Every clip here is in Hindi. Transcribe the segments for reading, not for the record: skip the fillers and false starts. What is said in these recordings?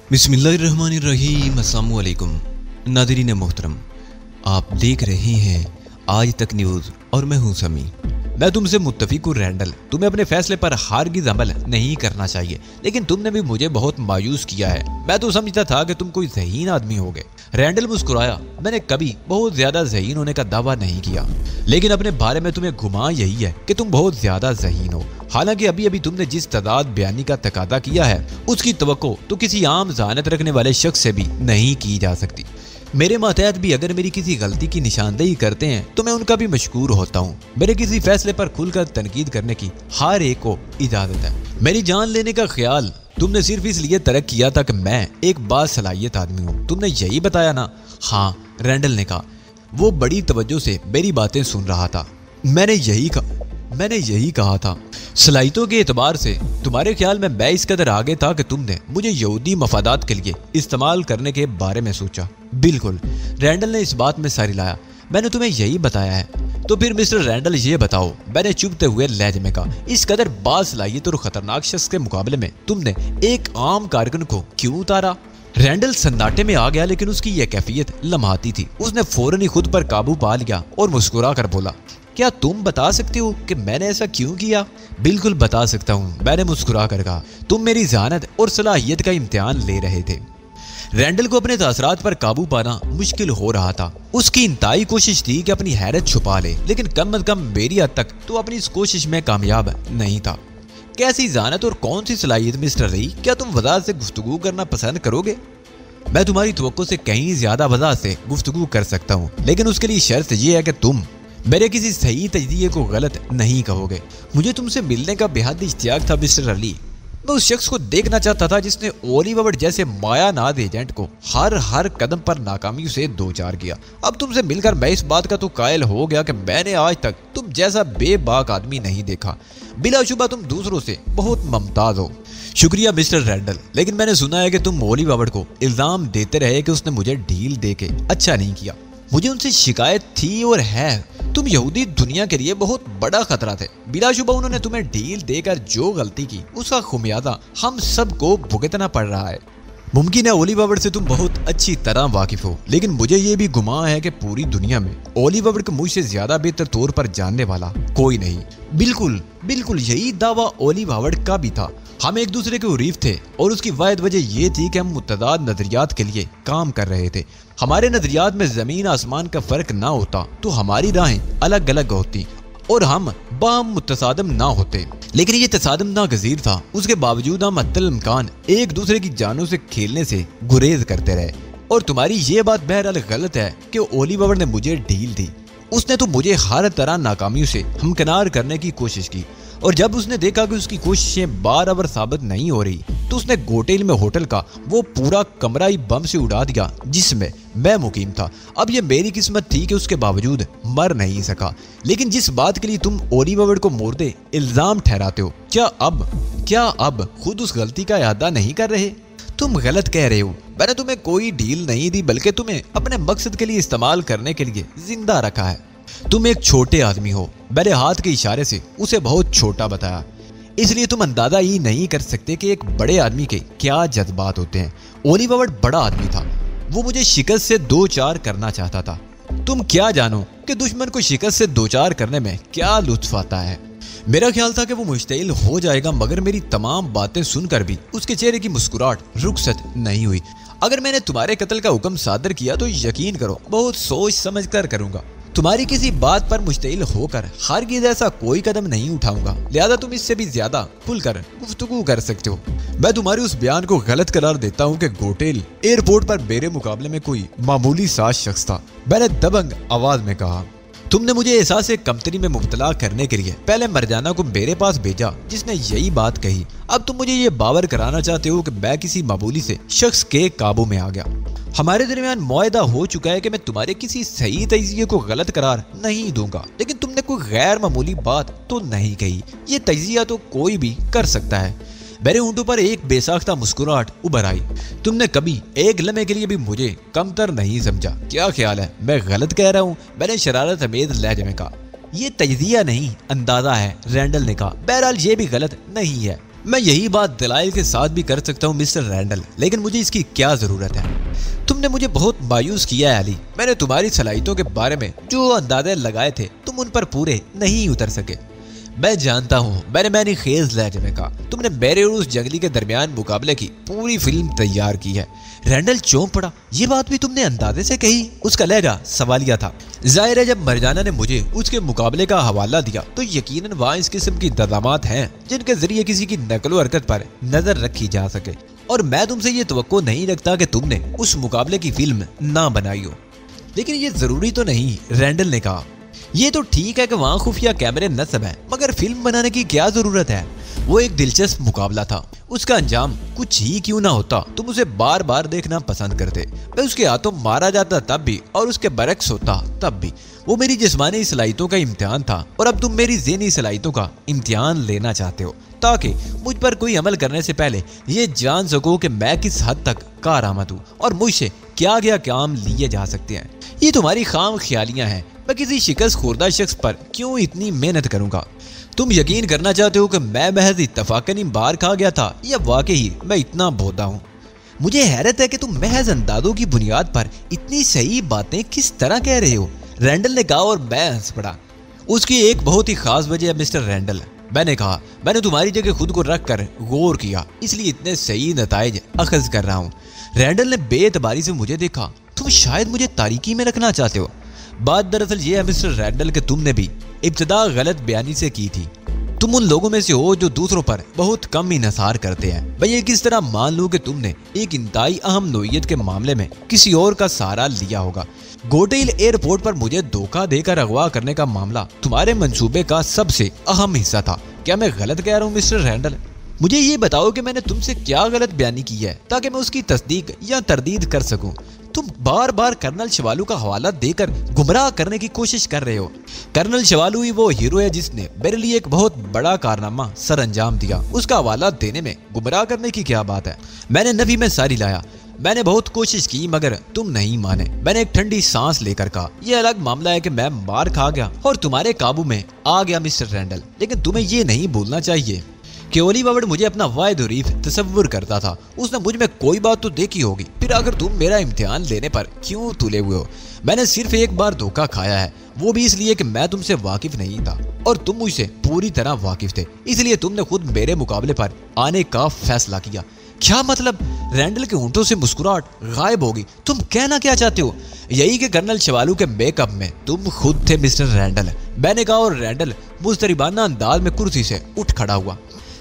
बिस्मिल्लाहिर्रहमानिर्रहीम। अस्सलामु अलैकुम नाज़रीन मोहतरम, आप देख रहे हैं आज तक न्यूज़ और मैं हूं समी। मैं तुमसे मुत्तफिक हूँ रैंडल, तुम्हें अपने फैसले पर हारगिज़ अमल नहीं करना चाहिए, लेकिन तुमने भी मुझे बहुत मायूस किया है। मैं तो समझता था कि तुम कोई ज़हीन आदमी होगे। रैंडल मुस्कुराया। मैंने कभी बहुत ज़्यादा ज़हीन होने का दावा नहीं किया, लेकिन अपने बारे में तुम्हें घुमा यही है कि तुम बहुत ज़्यादा ज़हीन हो। हालांकि अभी अभी तुमने जिस तादाद बयानी का तकादा किया है उसकी तवक्को तो किसी आम ज़हानत रखने वाले शख्स से भी नहीं की जा सकती। मेरे मातहत भी अगर मेरी किसी गलती की निशानदेही करते हैं तो मैं उनका भी मशकूर होता हूँ। मेरे किसी फैसले पर खुलकर तनकीद करने की हर एक को इजाज़त है। मेरी जान लेने का ख्याल तुमने सिर्फ इसलिए तरक किया था कि मैं एक बासलाहियत आदमी हूँ। तुमने यही बताया ना? हाँ, रैंडल ने कहा। वो बड़ी तवज्जो से मेरी बातें सुन रहा था। मैंने यही कहा था। सलाहियतों के एतबार से तुम्हारे ख्याल में मैं इस कदर आगे था कि तुमने मुझे यहूदी मफादात के लिए इस्तेमाल करने के बारे में सोचा। बिल्कुल, रैंडल ने इस बात में सारी लाया। मैंने तुम्हें यही बताया है। तो फिर मिस्टर रैंडल ये बताओ, मैंने चुभते हुए लहजे में कहा, इस कदर बासलाहियत और खतरनाक शख्स के मुकाबले में तुमने एक आम कारकुन को क्यों उतारा? रैंडल सन्नाटे में आ गया, लेकिन उसकी यह कैफियत लम्हाती थी। उसने फौरन ही खुद पर काबू पा लिया और मुस्कुरा कर बोला, क्या तुम बता सकते हो कि मैंने ऐसा क्यों किया? बिल्कुल बता सकता हूँ, मैंने मुस्कुरा कर कहा। तुम मेरी ज़हानत और सलाहियत का इम्तिहान ले रहे थे। रैंडल को अपने तासरात पर काबू पाना मुश्किल हो रहा था। उसकी इंतहाई कोशिश थी कि अपनी हैरत छुपा ले, लेकिन कम अज कम मेरी हद तक तो अपनी इस कोशिश में कामयाब नहीं था। कैसी ज़हानत और कौन सी सलाहियत मिस्टर रही? क्या तुम वज़ाहत से गुफ्तगू करना पसंद करोगे? मैं तुम्हारी तवक्को से कहीं ज्यादा वज़ाहत से गुफ्तगू कर सकता हूँ, लेकिन उसके लिए शर्त यह है कि तुम मेरे किसी सही तजदिये को गलत नहीं कहोगे। मुझे तुमसे मिलने का बेहद इश्तियाक था मिस्टर अली। मैं उस शख्स को देखना चाहता था जिसने ओलिवर जैसे मायानाद एजेंट को हर कदम पर नाकामी से दो चार किया। अब तुमसे मिलकर मैं इस बात का तो कायल हो गया कि मैंने आज तक तुम जैसा बेबाक आदमी नहीं देखा। बिलाशुबा तुम दूसरों से बहुत मुमताज हो। शुक्रिया मिस्टर रैंडल, लेकिन मैंने सुना है कि तुम ओलिवर को इल्जाम देते रहे कि उसने मुझे ढील देके अच्छा नहीं किया। मुझे उनसे शिकायत थी और है। तुम यहूदी दुनिया के लिए बहुत बड़ा खतरा थे। बिलाशुबा उन्होंने तुम्हें ढील देकर जो गलती की उसका खुमियाजा हम सबको भुगतना पड़ रहा है। मुमकिन है ओलिवर से तुम बहुत अच्छी तरह वाकिफ हो, लेकिन मुझे ये भी गुमान है कि पूरी दुनिया में ओलिवर को मुझसे ज्यादा बेहतर तौर पर जानने वाला कोई नहीं। बिल्कुल यही दावा ओलिवर का भी था। हम एक दूसरे के उरीफ थे और उसकी वाहिद वजह यह थी कि हम मुतदाद नजरियात के लिए काम कर रहे थे। हमारे नजरियात में जमीन आसमान का फर्क ना होता तो हमारी राहें अलग अलग होती और हम बाम मुतसादम ना होते, लेकिन ये तसादम नागजीर था। उसके बावजूद हम अत्तल इम्कान एक दूसरे की जानों से खेलने से गुरेज करते रहे। और तुम्हारी ये बात बहरहाल गलत है कि ओलिवर ने मुझे ढील दी। उसने तो मुझे हर तरह नाकामियों से हमकिनार करने की कोशिश की, और जब उसने देखा कि उसकी कोशिशें बार साबित नहीं हो रही तो उसने गोटेल में होटल का वो पूरा कमरा ही बम से उड़ा दिया जिसमें मैं मुकीम था। अब ये मेरी किस्मत थी कि उसके बावजूद मर नहीं सका, लेकिन जिस बात के लिए तुम ओलिवर को मोर्दे इल्जाम ठहराते हो, क्या अब खुद उस गलती का इरादा नहीं कर रहे? तुम गलत कह रहे हो। मैंने तुम्हें कोई ढील नहीं दी, बल्कि तुम्हें अपने मकसद के लिए इस्तेमाल करने के लिए जिंदा रखा है। तुम एक छोटे आदमी हो। मैंने हाथ के इशारे से उसे बहुत छोटा बताया, इसलिए तुम अंदाजा ही नहीं कर सकते कि एक बड़े आदमी के क्या जज्बात होते हैं। ओलिवर बड़ा आदमी था। वो मुझे शिकस्त से दो चार करना चाहता था। तुम क्या जानो कि दुश्मन को शिकस्त से दो चार करने में क्या लुत्फ आता है। मेरा ख्याल था कि वो मुश्तइल हो जाएगा, मगर मेरी तमाम बातें सुनकर भी उसके चेहरे की मुस्कुराहट रुखसत नहीं हुई। अगर मैंने तुम्हारे कत्ल का हुक्म सादर किया तो यकीन करो बहुत सोच समझ कर करूंगा। तुम्हारी किसी बात पर मुश्तइल होकर हरगिज़ ऐसा कोई कदम नहीं उठाऊंगा, लिहाजा तुम इससे भी ज्यादा खुलकर गुफ्तगू कर सकते हो। मैं तुम्हारे उस बयान को गलत करार देता हूँ कि गोटेल एयरपोर्ट पर मेरे मुकाबले में कोई मामूली सा शख्स था। मैंने दबंग आवाज में कहा, तुमने मुझे एहसास कमतरी में मुब्तला करने के लिए पहले मरजाना को मेरे पास भेजा जिसने यही बात कही। अब तुम मुझे ये बावर कराना चाहते हो कि मैं किसी मामूली से शख्स के काबू में आ गया। हमारे दरमियान मुआहदा हो चुका है कि मैं तुम्हारे किसी सही तजज़िये को गलत करार नहीं दूंगा, लेकिन तुमने कोई गैर मामूली बात तो नहीं कही। ये तजज़िया तो कोई भी कर सकता है। मेरे होंठों पर एक बेसाख्ता मुस्कुराहट उभर आई। तुमने कभी एक लम्हे के लिए भी मुझे कमतर नहीं समझा। क्या ख्याल है मैं गलत कह रहा हूँ? मैंने शरारत अमेज लहजे में कहा। ये तजज़िया नहीं अंदाजा है, रैंडल ने कहा। बहरहाल ये भी गलत नहीं है। मैं यही बात दलाइल के साथ भी कर सकता हूँ मिस्टर रैंडल, लेकिन मुझे इसकी क्या जरूरत है। तुमने मुझे बहुत मायूस किया है अली। मैंने तुम्हारी सलाहियतों के बारे में जो अंदाजे लगाए थे तुम उन पर पूरे नहीं उतर सके। मैं जानता हूँ, मैंने खेज लहजे में कहा, तुमने मेरे और उस जंगली के दरमियान मुकाबले की पूरी फिल्म तैयार की है। रैंडल चौंक पड़ा। ये बात भी तुमने अंदाजे से कही? उसका लहजा सवालिया था। जाहिर है जब मरजाना ने मुझे उसके मुकाबले का हवाला दिया तो यकीनन वहाँ इस किस्म की इंतजामात हैं जिनके जरिए किसी की नकलो हरकत पर नजर रखी जा सके, और मैं तुमसे ये तवक्को नहीं रखता कि तुमने उस मुकाबले की फिल्म ना बनाई हो। लेकिन ये जरूरी तो नहीं, रैंडल ने कहा। ये तो ठीक है कि वहाँ खुफिया कैमरे नस्ब हैं, मगर फिल्म बनाने की क्या जरूरत है? वो एक दिलचस्प मुकाबला था। उसका अंजाम कुछ ही क्यों ना होता, तुम उसे बार बार देखना पसंद करते। मैं उसके हाथों मारा जाता तब भी, और उसके बरक्स होता तब भी। वो मेरी जिस्मानी सलाहियतों का इम्तिहान था, और अब तुम मेरी ज़हनी सलाहियतों का इम्तिहान लेना चाहते हो ताकि मुझ पर कोई अमल करने से पहले ये जान सको कि मैं किस हद तक कारआमद हूँ और मुझसे क्या क्या काम लिए जा सकते हैं। ये तुम्हारी खाम ख्यालियाँ हैं। मैं किसी शिकस्त खुर्दा शख्स पर क्यों इतनी मेहनत करूंगा? तुम यकीन करना चाहते हो कि मैं महज इत्तफाकन बार खा गया था, या वाकई मैं इतना भोदा हूँ? मुझे हैरत है कि तुम महज अंदाजों की बुनियाद पर इतनी सही बातें किस तरह कह रहे हो, रैंडल ने कहा, और मैं हंस पड़ा। उसकी एक बहुत ही खास वजह है मिस्टर रैंडल, मैंने कहा। मैंने तुम्हारी जगह खुद को रख कर गौर किया, इसलिए इतने सही नताइज अखज़ कर रहा हूँ। रैंडल ने बेतबारी से मुझे देखा। तुम शायद मुझे तारीकी में रखना चाहते हो। बात दरअसल ये है मिस्टर रैंडल कि तुमने भी इब्तिदा गलत बयानी से की थी। तुम उन लोगों में से हो जो दूसरों पर बहुत कम इन्हिसार करते हैं। मैं ये किस तरह मान लूं कि तुमने एक इंतहाई अहम नौइयत के मामले में किसी और का सहारा लिया होगा? गोटेल एयरपोर्ट पर मुझे धोखा देकर अगवा करने का मामला तुम्हारे मंसूबे का सबसे अहम हिस्सा था। क्या मैं गलत कह रहा हूँ मिस्टर रैंडल? मुझे ये बताओ कि मैंने तुमसे क्या गलत बयानी की है ताकि मैं उसकी तस्दीक या तरदीद कर सकूं। तुम बार बार कर्नल शवालू का हवाला देकर गुमराह करने की कोशिश कर रहे हो। कर्नल शवालू ही वो हीरो है जिसने मेरे लिए एक बहुत बड़ा कारनामा सर अंजाम दिया। उसका हवाला देने में गुमराह करने की क्या बात है? मैंने नफी में सारी लाया। मैंने बहुत कोशिश की मगर तुम नहीं माने। मैंने एक ठंडी सांस लेकर कहा, यह अलग मामला है कि मैं मार खा गया और तुम्हारे काबू में आ गया मिस्टर रैंडल, लेकिन तुम्हें ये नहीं भूलना चाहिए कि ओली बाबड़ मुझे अपना वाहिद हरीफ तसव्वुर करता था। उसने मुझ में कोई बात तो देखी होगी, फिर अगर तुम मेरा इम्तिहान लेने पर क्यों तुले हुए हो? मैंने सिर्फ एक बार धोखा खाया है, वो भी इसलिए कि मैं तुमसे वाकिफ नहीं था और तुम मुझसे पूरी तरह वाकिफ थे, इसलिए तुमने खुद मेरे मुकाबले पर आने का फैसला किया। क्या मतलब? रैंडल के होंठों से मुस्कुराहट गायब हो गई। तुम कहना क्या चाहते हो? यही कि कर्नल शवालू के मेकअप में तुम खुद थे मिस्टर रैंडल, मैंने कहा, और रैंडल मुस्तरिबाना अंदाज में कुर्सी से उठ खड़ा हुआ।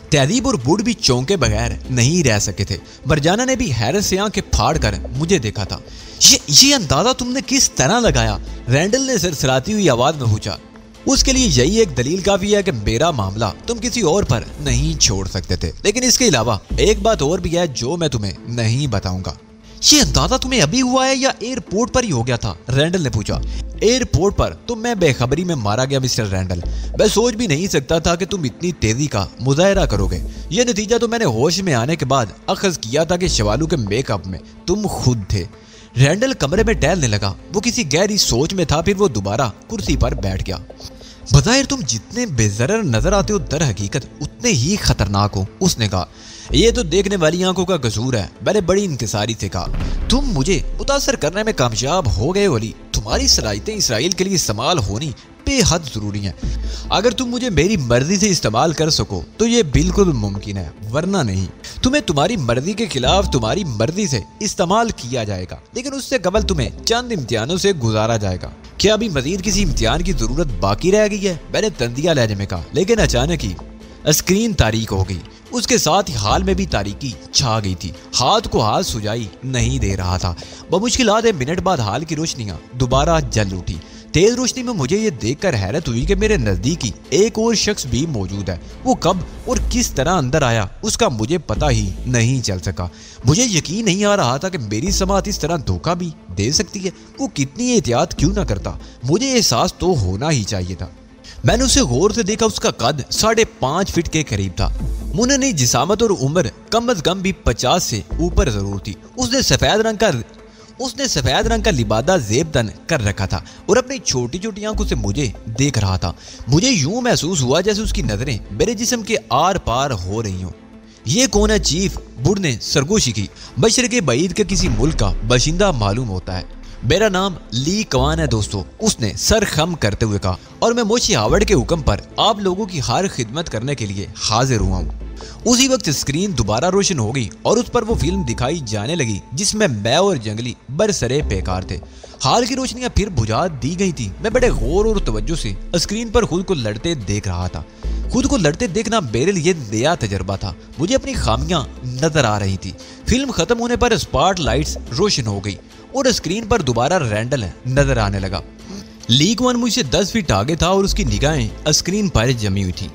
तहजीब और बूढ़ भी चौंके बगैर नहीं रह सके थे। मरजाना ने भी हैरत से आंखें फाड़ कर मुझे देखा था। ये अंदाजा तुमने किस तरह लगाया? रैंडल ने सरसराती हुई आवाज में पूछा। उसके लिए यही एक दलील काफी है कि मेरा मामला तुम किसी और पर नहीं छोड़ सकते थे, लेकिन इसके अलावा एक बात और भी है जो मैं तुम्हें नहीं बताऊंगा। ये अंदाजा तुम्हें अभी हुआ है या एयरपोर्ट पर ही हो गया था? रैंडल ने पूछा। एयरपोर्ट पर तो मैं बेखबरी में मारा गया मिस्टर रैंडल। मैं सोच भी नहीं सकता था कि तुम इतनी तेजी का मुजाहरा करोगे। यह नतीजा तो मैंने होश में आने के बाद अखज़ किया था कि शवालू के मेकअप में तुम खुद थे। रैंडल कमरे में टहलने लगा। वो किसी गहरी सोच में था, फिर वो दोबारा कुर्सी पर बैठ गया। बज़ाहिर तुम जितने बेज़रर नजर आते हो दर हकीकत उतने ही खतरनाक हो, उसने कहा। ये तो देखने वाली आंखों का कसूर है, मैंने बड़ी इंकिसारी से कहा। तुम मुझे मुतासर करने में कामयाब हो गए ओली। तुम्हारी सलाहियतें इसराइल के लिए इस्तेमाल होनी बेहद जरूरी हैं। अगर तुम मुझे मेरी मर्जी से इस्तेमाल कर सको तो ये बिल्कुल मुमकिन है, वरना नहीं। तुम्हें तुम्हारी मर्जी के खिलाफ तुम्हारी मर्जी से इस्तेमाल किया जाएगा, लेकिन उससे कबल तुम्हें चंद इम्तिहानों से गुजारा जाएगा। क्या अभी मजीद किसी इम्तिहान की जरूरत बाकी रह गई है? मैंने तंदिया लहजे में कहा, लेकिन अचानक ही स्क्रीन तारीक हो गई। उसके साथ ही हाल में भी तारीकी छा गई थी। हाथ को हाथ सुझाई नहीं दे रहा था। बमुश्किल आधे मिनट बाद हाल की रोशनियां दोबारा जल उठी। तेज रोशनी में मुझे ये देखकर हैरत हुई कि मेरे नजदीक ही एक और शख्स भी मौजूद है। वो कब और किस तरह अंदर आया उसका मुझे पता ही नहीं चल सका। मुझे यकीन नहीं आ रहा था कि मेरी समात इस तरह धोखा भी दे सकती है। वो कितनी एहतियात क्यों ना करता, मुझे एहसास तो होना ही चाहिए था। मैंने उसे गौर से देखा। उसका कद 5.5 फीट के करीब था। मुननी जिसामत और उम्र कम अज कम भी 50 से ऊपर जरूर थी। उसने सफेद रंग का लिबादा जेबतन कर रखा था और अपनी छोटी छोटी आंखों से मुझे देख रहा था। मुझे यूं महसूस हुआ जैसे उसकी नजरें मेरे जिस्म के आर पार हो रही हों। ये कौन है चीफ? बुढ़ ने सरगोशी की। मशरक़े बईद के किसी मुल्क का बाशिंदा मालूम होता है। मेरा नाम ली कवान है दोस्तों, उसने सर खम करते हुए कहा, और मैं मोशी हावर्ड के हुक्म पर आप लोगों की हर खिदमत करने के लिए हाजिर हुआ हूँ। उसी वक्त स्क्रीन दोबारा रोशन हो गई और उस पर वो फिल्म दिखाई जाने लगी जिसमें मैं और जंगली बरसरे बेकार थे। हाल की रोशनियां फिर बुझा दी गई थी। मैं बड़े गौर और तवज्जो से स्क्रीन पर खुद को लड़ते देख रहा था। खुद को लड़ते देखना मेरे लिए नया तजर्बा था। मुझे अपनी खामियां नजर आ रही थी। फिल्म खत्म होने पर स्पॉट लाइट्स रोशन हो गई और स्क्रीन पर दोबारा रैंडल नजर आने लगा। ली कवान मुझसे 10 फीट आगे था और उसकी निगाहें स्क्रीन पर जमी हुई थी।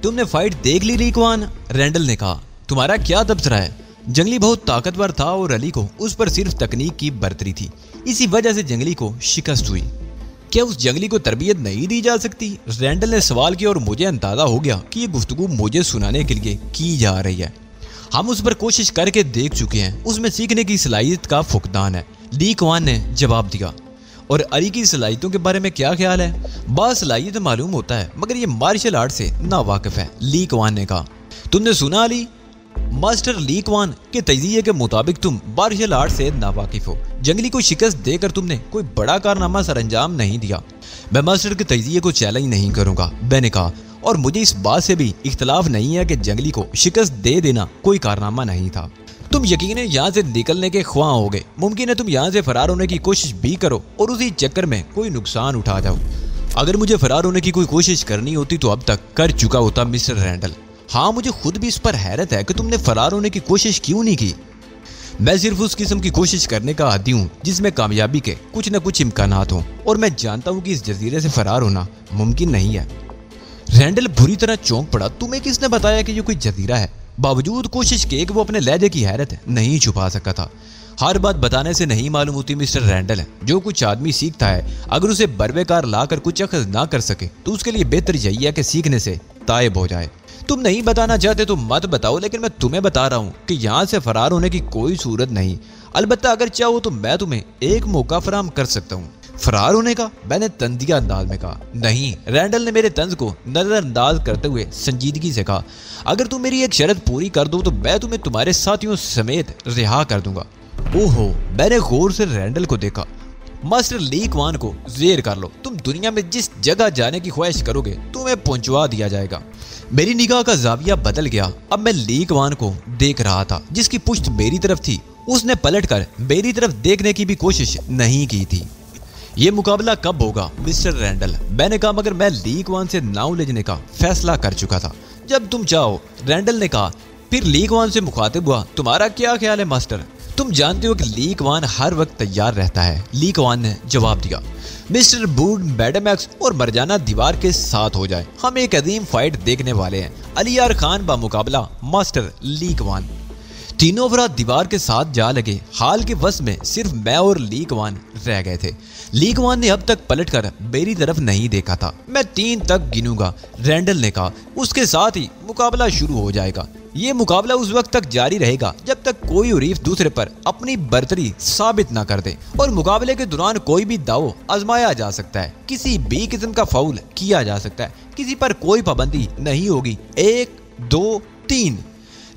तुमने फाइट देख ली ली कवान? रैंडल ने कहा। तुम्हारा क्या तबसरा है? जंगली बहुत ताकतवर था और अली को उस पर सिर्फ तकनीक की बर्तरी थी। इसी वजह से जंगली को शिकस्त हुई। क्या उस जंगली को तरबियत नहीं दी जा सकती? रैंडल ने सवाल किया और मुझे अंदाजा हो गया कि ये गुफ्तगू मुझे सुनाने के लिए की जा रही है। हम उस पर कोशिश करके देख चुके हैं, उसमें सीखने की सलाहियत का फुकदान है, ली कवान ने जवाब दिया। और अली की सलाहियतों के बारे में क्या ख्याल है? बासलाहियत मालूम होता है मगर ये मार्शल आर्ट से नावाकिफ है, ली कवान ने कहा। तुमने सुना अली? मास्टर ली कवान के तजज़िये के मुताबिक तुम मार्शल आर्ट से नावाकिफ हो। जंगली को शिकस्त देकर तुमने कोई बड़ा कारनामा सरअंजाम नहीं दिया। मैं मास्टर के तजज़िये को चैलेंज नहीं करूंगा, मैंने कहा, और मुझे इस बात से भी इख्तलाफ नहीं है कि जंगली को शिकस्त दे देना कोई कारनामा नहीं था। तुम यकीनन यहाँ से निकलने के ख्वाह हो गए। मुमकिन है तुम यहाँ से फरार होने की कोशिश भी करो और उसी चक्कर में कोई नुकसान उठा जाओ। अगर मुझे फरार होने की कोई कोशिश करनी होती तो अब तक कर चुका होता मिस्टर रैंडल। हाँ, मुझे खुद भी इस पर हैरत है कि तुमने फरार होने की कोशिश क्यों नहीं की। मैं सिर्फ उस किस्म की कोशिश करने का आदी हूँ जिसमें कामयाबी के कुछ न कुछ इम्कानात हों, और मैं जानता हूँ कि इस जजीरे से फरार होना मुमकिन नहीं है। रैंडल बुरी तरह चौंक पड़ा। तुम्हें किसने बताया कि ये कोई जजीरा है? बावजूद कोशिश के कि वो अपने लहजे की हैरत नहीं छुपा सका था। हर बात बताने से नहीं मालूम होती मिस्टर रैंडल। जो कुछ आदमी सीखता है अगर उसे बरवेकार लाकर कुछ अखज़ ना कर सके तो उसके लिए बेहतर यही है कि सीखने से तायब हो जाए। तुम नहीं बताना चाहते तो मत बताओ, लेकिन मैं तुम्हें बता रहा हूँ कि यहाँ से फरार होने की कोई सूरत नहीं। अलबत्ता अगर चाहो तो मैं तुम्हें एक मौका फराहम कर सकता हूँ। फरार होने का? मैंने तंदिया अंदाज में कहा। नहीं, रैंडल ने मेरे तंज को नजरअंदाज करते हुए संजीदगी से कहा। अगर तुम मेरी एक शर्त पूरी कर दो तो मैं तुम्हें तुम्हारे साथियों समेत रिहा कर दूंगा। ओहो, मैंने गौर से रैंडल को देखा। मास्टर ली कवान को जेर कर लो। तुम दुनिया में जिस जगह जाने की ख्वाहिश करोगे तुम्हें पहुंचवा दिया जाएगा। मेरी निगाह का जाविया बदल गया। अब मैं ली कवान को देख रहा था जिसकी पुश्त मेरी तरफ थी। उसने पलटकर मेरी तरफ देखने की भी कोशिश नहीं की थी। ये मुकाबला कब होगा मिस्टर रैंडल? मैंने कहा, मगर मैं ली कवान से नाव लेने का फैसला कर चुका था। जब तुम चाहो, रैंडल ने कहा। फिर ली कवान से मुखातिब हुआ। तुम्हारा क्या ख्याल है मास्टर? तुम जानते हो कि ली कवान हर वक्त तैयार रहता है, ली कवान ने जवाब दिया। मिस्टर बूड, मैडम एक्स और मरजाना दीवार के साथ हो जाए। हम एक अजीम फाइट देखने वाले हैं। अली यार खान बा मुकाबला मास्टर ली कवान। तीनों अफराद दीवार के साथ जा लगे। हाल के वस में सिर्फ मैं और ली कवान रह गए थे। ली कवान ने अब तक पलटकर मेरी तरफ नहीं देखा था। मैं 3 तक गिनूंगा, रैंडल ने कहा। उसके साथ ही मुकाबला शुरू हो जाएगा। ये मुकाबला उस वक्त तक जारी रहेगा जब तक कोई हुरीफ दूसरे पर अपनी बर्तरी साबित ना कर दे, और मुकाबले के दौरान कोई भी दाव आजमाया जा सकता है। किसी भी किस्म का फाउल किया जा सकता है। किसी पर कोई पाबंदी नहीं होगी। 1, 2, 3।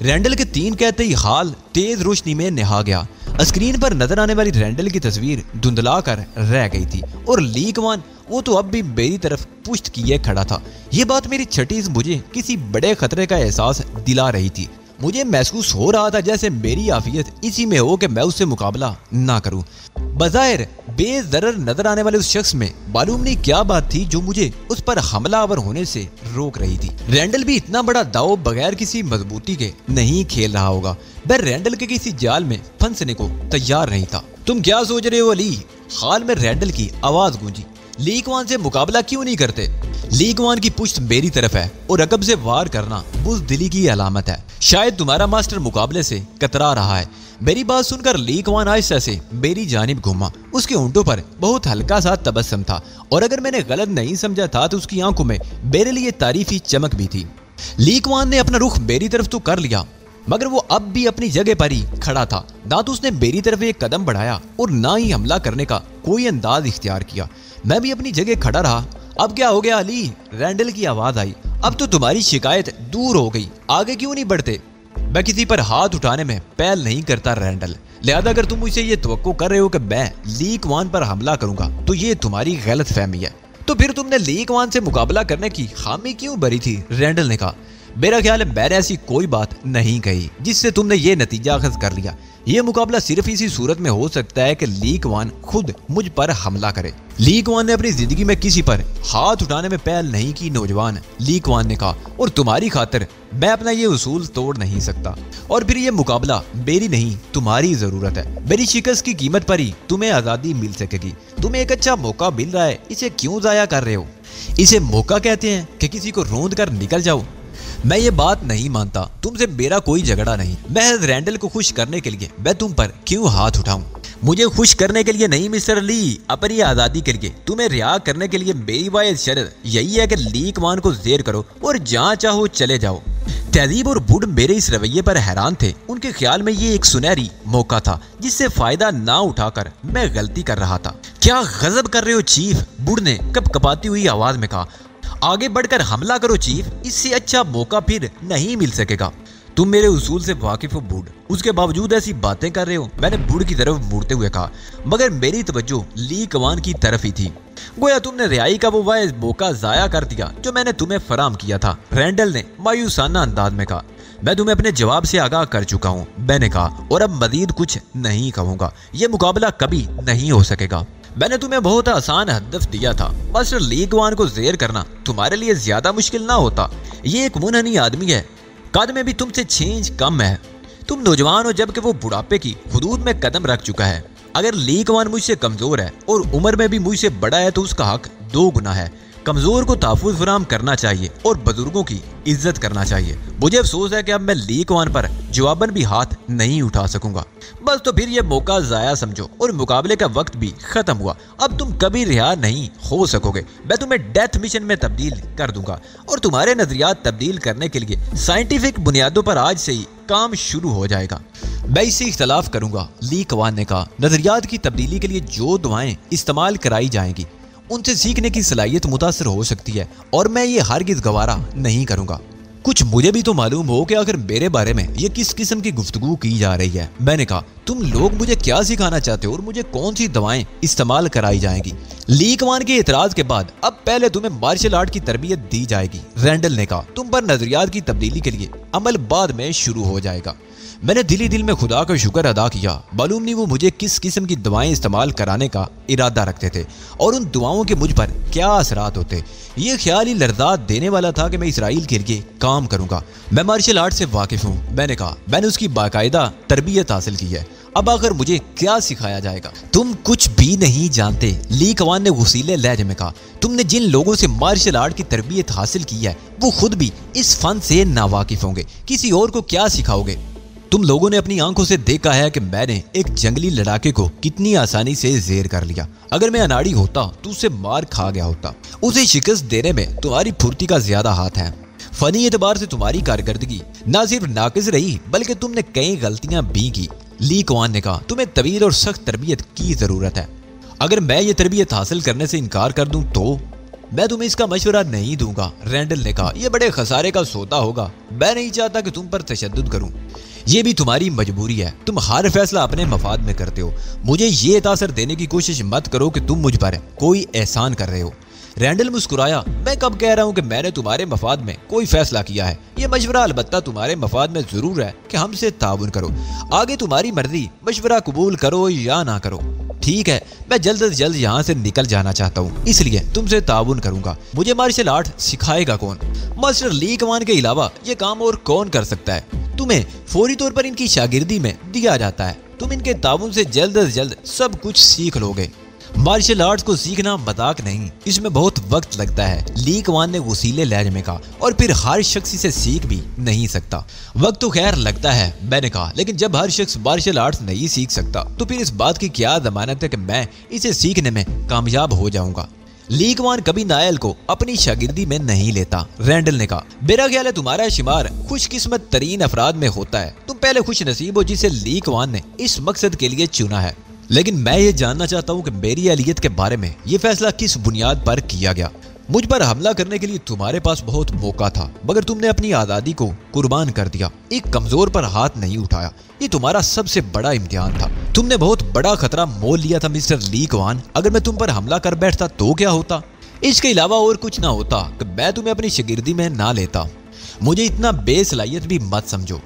रैंडल के 3 कहते ही हाल तेज रोशनी में नहा गया। स्क्रीन पर नजर आने वाली रैंडल की तस्वीर धुंधला कर रह गई थी और ली कवान वो तो अब भी मेरी तरफ पुश्त किए खड़ा था। ये बात मेरी छठीस मुझे किसी बड़े खतरे का एहसास दिला रही थी। मुझे महसूस हो रहा था जैसे मेरी आफियत इसी में हो कि मैं उससे मुकाबला ना करूं। बज़ाहिर बेज़रर नजर आने वाले उस शख्स में मालूम नहीं क्या बात थी जो मुझे उस पर हमलावर होने से रोक रही थी। रैंडल भी इतना बड़ा दाव बगैर किसी मजबूती के नहीं खेल रहा होगा। मैं रैंडल के किसी जाल में फंसने को तैयार नहीं था। तुम क्या सोच रहे हो अली? हाल में रैंडल की आवाज गूंजी। ली कवान से मुकाबला क्यों नहीं करते? ली कवान की पुश्त मेरी तरफ है और रकब से वार करना बुज़दिली की अलामत है। शायद तुम्हारा मास्टर मुकाबले से कतरा रहा है। मेरी बात सुनकर ली कवान आहिस्ता से मेरी जानिब घूमा। उसके होंठों पर बहुत हल्का सा तबस्सुम था और अगर मैंने गलत नहीं समझा था तो उसकी आंखों में मेरे लिए तारीफी चमक भी थी। ली कवान ने अपना रुख मेरी तरफ तो कर लिया मगर वो अब भी अपनी जगह पर ही खड़ा था। ना तो उसने मेरी तरफ एक कदम बढ़ाया और ना ही हमला करने का कोई अंदाज इख्तियार किया। मैं भी अपनी जगह खड़ा रहा। अब क्या हो गया अली? रैंडल की आवाज आई। अब तो तुम्हारी शिकायत दूर हो गई, आगे क्यों नहीं बढ़ते? मैं किसी पर हाथ उठाने में पहल नहीं करता रैंडल। लिहाजा अगर तुम मुझसे ये तवक्को कर रहे हो कि मैं ली क्वान पर हमला करूंगा तो ये तुम्हारी गलत फहमी है। तो फिर तुमने ली क्वान से मुकाबला करने की हामी क्यों भरी थी? रैंडल ने कहा। मेरा ख्याल है मैंने ऐसी कोई बात नहीं कही जिससे तुमने ये नतीजा अखज़ कर लिया। ये मुकाबला सिर्फ इसी सूरत में हो सकता है कि ली क्वान खुद मुझ पर हमला करे। ली क्वान ने अपनी जिंदगी में किसी पर हाथ उठाने में पहल नहीं की नौजवान, ली क्वान ने कहा, और तुम्हारी खातिर मैं अपना ये उसूल तोड़ नहीं सकता। और फिर ये मुकाबला मेरी नहीं तुम्हारी जरूरत है। मेरी शिकस्त की कीमत पर ही तुम्हें आजादी मिल सकेगी। तुम्हें एक अच्छा मौका मिल रहा है, इसे क्यों जाया कर रहे हो? इसे मौका कहते हैं कि किसी को रोंद कर निकल जाओ। मैं ये बात नहीं मानता। तुमसे मेरा कोई झगड़ा नहीं। महज रैंडल को खुश करने के लिए मैं तुम पर क्यों हाथ उठाऊं? मुझे खुश करने के लिए नहीं मिस्टर ली, अपनी आजादी के लिए। तुम्हें रिहा करने के लिए मेरी वाहिद शर्त यही है कि ली क्वान को जेर करो और जहाँ चाहो चले जाओ। तहजीब और बुढ़ मेरे इस रवैये पर हैरान थे। उनके ख्याल में ये एक सुनहरी मौका था जिससे फायदा ना उठाकर मैं गलती कर रहा था। क्या गजब कर रहे हो चीफ? बुढ़ ने कपकपाती हुई आवाज में कहा। आगे बढ़कर हमला करो चीफ, इससे अच्छा मौका फिर नहीं मिल सकेगा। तुम मेरे उसूल से वाकिफ हो बूढ़, उसके बावजूद ऐसी बातें कर रहे हो? मैंने बूढ़ की तरफ मुड़ते हुए कहा, मगर मेरी तवज्जो ली क्वान की तरफ ही थी। गोया तुमने रिहाई का वो वाहिद मौका जाया कर दिया जो मैंने तुम्हें फराम किया था, रैंडल ने मायूसाना अंदाज में कहा। मैं तुम्हें अपने जवाब से आगाह कर चुका हूँ, मैंने कहा, और अब मजीद कुछ नहीं कहूंगा। यह मुकाबला कभी नहीं हो सकेगा। मैंने तुम्हें बहुत आसान हदफ दिया था। मास्टर ली क्वान को जेर करना तुम्हारे लिए ज्यादा मुश्किल ना होता। ये एक मुनहनी आदमी है, कद में भी तुमसे 6 इंच कम है। तुम नौजवान हो जबकि वो बुढ़ापे की हुदूद में कदम रख चुका है। अगर ली क्वान मुझसे कमजोर है और उम्र में भी मुझसे बड़ा है तो उसका हक 2 गुना है। कमजोर को तहफ़्फ़ुज़ फराहम करना चाहिए और बुजुर्गों की इज्जत करना चाहिए। मुझे अफसोस है कि अब मैं ली क्वान पर जवाबन भी हाथ नहीं उठा सकूंगा। बस तो फिर यह मौका जाया समझो और मुकाबले का वक्त भी खत्म हुआ। अब तुम कभी रिहा नहीं हो सकोगे। मैं तुम्हें डेथ मिशन में तब्दील कर दूंगा और तुम्हारे नजरियात तब्दील करने के लिए साइंटिफिक बुनियादों पर आज से ही काम शुरू हो जाएगा। मैं इससे इख्तलाफ करूंगा, ली क्वान ने कहा। नजरियात की तब्दीली के लिए जो दुआएं इस्तेमाल कराई जाएंगी उनसे सीखने की सलाहियत मुतासर हो सकती है और मैं ये हरगिज़ गवारा नहीं करूंगा। कुछ मुझे भी तो मालूम हो कि आखिर मेरे बारे में ये किस किस्म की गुफ्तगू की जा रही है। मैंने कहा, तुम लोग मुझे क्या सिखाना चाहते हो और मुझे कौन सी दवाएं इस्तेमाल कराई जाएंगी? ली क्वान के एतराज के बाद अब पहले तुम्हें मार्शल आर्ट की तरबियत दी जाएगी, रैंडल ने कहा। तुम पर नजरियात की तब्दीली के लिए अमल बाद में शुरू हो जाएगा। मैंने दिली दिल में खुदा का शुक्र अदा किया। मालूम नहीं वो मुझे किस किस्म की दवाएं इस्तेमाल कराने का इरादा रखते थे और उन दुआओं के मुझ पर क्या असरात होते। ये ख्याल ही लर्जात देने वाला था कि मैं इसराइल के लिए काम करूंगा। मैं मार्शल आर्ट से वाकिफ हूँ, मैंने कहा। मैंने उसकी बाकायदा तरबियत हासिल की है। अब आखिर मुझे क्या सिखाया जाएगा? तुम कुछ भी नहीं जानते, ली क्वान ने गुस्सीले लहजे में कहा। तुमने जिन लोगों से मार्शल आर्ट की तरबियत हासिल की है वो खुद भी इस फन से नावाकिफ होंगे। किसी और को क्या सिखाओगे? तुम लोगों ने अपनी आंखों से देखा है कि मैंने एक जंगली लड़ाके को कितनी आसानी से जेर कर लिया। अगर मैं अनाड़ी होता तो उससे मार खा गया होता। उसे शिकस्त देने में तुम्हारी फुर्ती का ज्यादा हाथ है। फनी एतबार से तुम्हारी कारकर्दगी न सिर्फ नाकिस रही बल्कि तुमने कई गलतियां भी की, ली क्वान ने कहा। तुम्हें तवील और सख्त तरबियत की जरूरत है। अगर मैं ये तरबियत हासिल करने से इनकार कर दूं तो मैं तुम्हें इसका मशवरा नहीं दूंगा, रैंडल ने कहा। यह बड़े खसारे का सौदा होगा। मैं नहीं चाहता कि तुम पर तशद्दुद करूं। ये भी तुम्हारी मजबूरी है। तुम हर फैसला अपने मफाद में करते हो। मुझे ये तासर देने की कोशिश मत करो कि तुम मुझ पर कोई एहसान कर रहे हो। रैंडल मुस्कुराया। मैं कब कह रहा हूँ कि मैंने तुम्हारे मफाद में कोई फैसला किया है? ये मशवरा अलबत्ता तुम्हारे मफाद में जरूर है कि हमसे ताउन करो। आगे तुम्हारी मर्जी, मशवरा कबूल करो या ना करो। ठीक है, मैं जल्द से जल्द यहाँ से निकल जाना चाहता हूँ, इसलिए तुमसे ताउन करूंगा। मुझे मार्शल आर्ट सिखाएगा कौन? मास्टर ली क्वान के अलावा ये काम और कौन कर सकता है? तुम्हें फौरी तौर पर इनकी शागिर्दी में दिया जाता है। तुम इनके ताउन से जल्द सब कुछ सीख लोगे। मार्शल आर्ट्स को सीखना मजाक नहीं, इसमें बहुत वक्त लगता है, ली क्वान ने गुस्सीले लहजे में कहा। और फिर हर शख्स इसे सीख भी नहीं सकता। वक्त तो खैर लगता है, मैंने कहा, लेकिन जब हर शख्स मार्शल आर्ट्स नहीं सीख सकता तो फिर इस बात की क्या जमानत है कि मैं इसे सीखने में कामयाब हो जाऊंगा? ली क्वान कभी नायल को अपनी शागिर्दी में नहीं लेता, रैंडल ने कहा। मेरा ख्याल है तुम्हारा शुमार खुशकिस्मत तरीन अफराद में होता है। तुम पहले खुश नसीब हो जिसे ली क्वान ने इस मकसद के लिए चुना है। लेकिन मैं ये जानना चाहता हूँ कि मेरी अहलियत के बारे में ये फैसला किस बुनियाद पर किया गया। मुझ पर हमला करने के लिए तुम्हारे पास बहुत मौका था, मगर तुमने अपनी आज़ादी को कुर्बान कर दिया। एक कमजोर पर हाथ नहीं उठाया। ये तुम्हारा सबसे बड़ा इम्तिहान था। तुमने बहुत बड़ा खतरा मोल लिया था मिस्टर ली क्वान। अगर मैं तुम पर हमला कर बैठता तो क्या होता? इसके अलावा और कुछ ना होता कि मैं तुम्हें अपनी शागिर्दी में ना लेता। मुझे इतना बेसलाहियत भी मत समझो।